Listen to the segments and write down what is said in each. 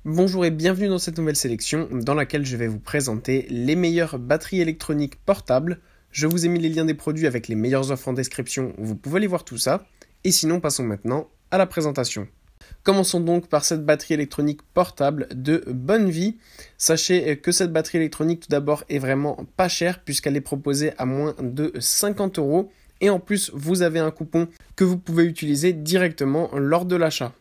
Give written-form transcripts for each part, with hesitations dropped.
Bonjour et bienvenue dans cette nouvelle sélection dans laquelle je vais vous présenter les meilleures batteries électroniques portables. Je vous ai mis les liens des produits avec les meilleures offres en description, vous pouvez aller voir tout ça. Et sinon, passons maintenant à la présentation. Commençons donc par cette batterie électronique portable de Bonnevie. Sachez que cette batterie électronique tout d'abord est vraiment pas chère puisqu'elle est proposée à moins de 50 €. Et en plus, vous avez un coupon que vous pouvez utiliser directement lors de l'achat.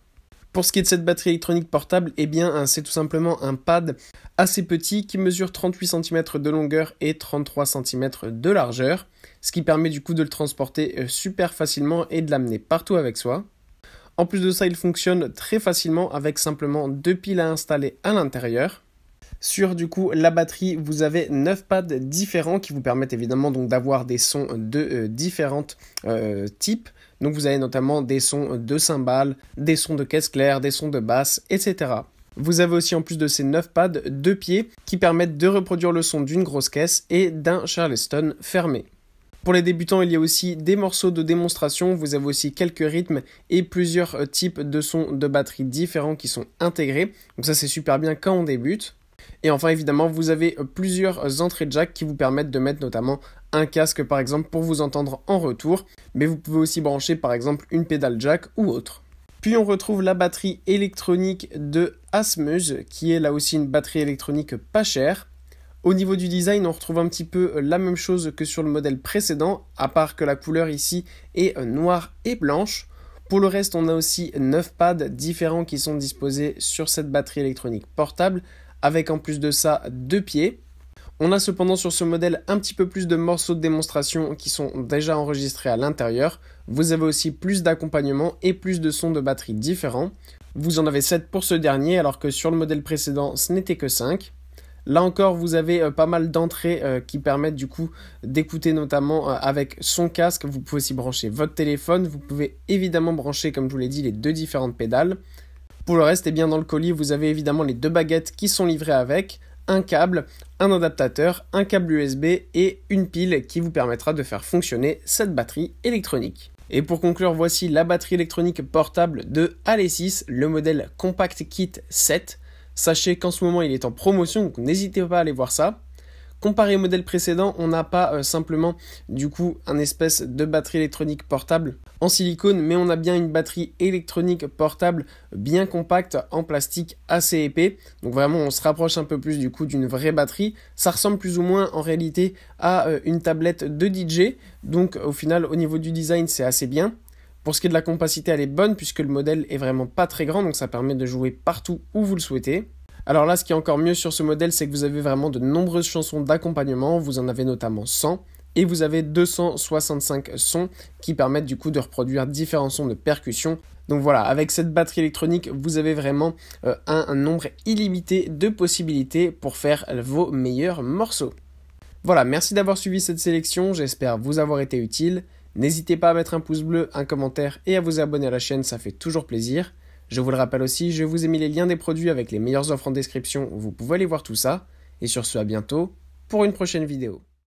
Pour ce qui est de cette batterie électronique portable, eh bien, c'est tout simplement un pad assez petit qui mesure 38 cm de longueur et 33 cm de largeur, ce qui permet du coup de le transporter super facilement et de l'amener partout avec soi. En plus de ça, il fonctionne très facilement avec simplement 2 piles à installer à l'intérieur. Sur du coup la batterie, vous avez 9 pads différents qui vous permettent évidemment donc d'avoir des sons de différents types. Donc vous avez notamment des sons de cymbales, des sons de caisse claire, des sons de basse, etc. Vous avez aussi en plus de ces 9 pads 2 pieds qui permettent de reproduire le son d'une grosse caisse et d'un Charleston fermé. Pour les débutants, il y a aussi des morceaux de démonstration, vous avez aussi quelques rythmes et plusieurs types de sons de batterie différents qui sont intégrés. Donc ça c'est super bien quand on débute. Et enfin évidemment vous avez plusieurs entrées jack qui vous permettent de mettre notamment un casque par exemple pour vous entendre en retour. Mais vous pouvez aussi brancher par exemple une pédale jack ou autre. Puis on retrouve la batterie électronique de Asmuse qui est là aussi une batterie électronique pas chère. Au niveau du design, on retrouve un petit peu la même chose que sur le modèle précédent, à part que la couleur ici est noire et blanche. Pour le reste, on a aussi 9 pads différents qui sont disposés sur cette batterie électronique portable, avec en plus de ça 2 pieds. On a cependant sur ce modèle un petit peu plus de morceaux de démonstration qui sont déjà enregistrés à l'intérieur. Vous avez aussi plus d'accompagnement et plus de sons de batterie différents. Vous en avez 7 pour ce dernier, alors que sur le modèle précédent, ce n'était que 5. Là encore, vous avez pas mal d'entrées qui permettent du coup d'écouter notamment avec son casque. Vous pouvez aussi brancher votre téléphone. Vous pouvez évidemment brancher, comme je vous l'ai dit, les 2 différentes pédales. Pour le reste, eh bien, dans le colis, vous avez évidemment les 2 baguettes qui sont livrées avec, un câble, un adaptateur, un câble USB et une pile qui vous permettra de faire fonctionner cette batterie électronique. Et pour conclure, voici la batterie électronique portable de Alesis, le modèle Compact Kit 7. Sachez qu'en ce moment il est en promotion, donc n'hésitez pas à aller voir ça. Comparé au modèle précédent, on n'a pas simplement du coup un espèce de batterie électronique portable en silicone, mais on a bien une batterie électronique portable bien compacte en plastique assez épais. Donc vraiment on se rapproche un peu plus du coup d'une vraie batterie. Ça ressemble plus ou moins en réalité à une tablette de DJ, donc au final au niveau du design c'est assez bien. Pour ce qui est de la compacité, elle est bonne puisque le modèle est vraiment pas très grand, donc ça permet de jouer partout où vous le souhaitez. Alors là, ce qui est encore mieux sur ce modèle, c'est que vous avez vraiment de nombreuses chansons d'accompagnement, vous en avez notamment 100, et vous avez 265 sons qui permettent du coup de reproduire différents sons de percussion. Donc voilà, avec cette batterie électronique, vous avez vraiment un nombre illimité de possibilités pour faire vos meilleurs morceaux. Voilà, merci d'avoir suivi cette sélection, j'espère vous avoir été utile. N'hésitez pas à mettre un pouce bleu, un commentaire et à vous abonner à la chaîne, ça fait toujours plaisir. Je vous le rappelle aussi, je vous ai mis les liens des produits avec les meilleures offres en description, vous pouvez aller voir tout ça. Et sur ce, à bientôt pour une prochaine vidéo.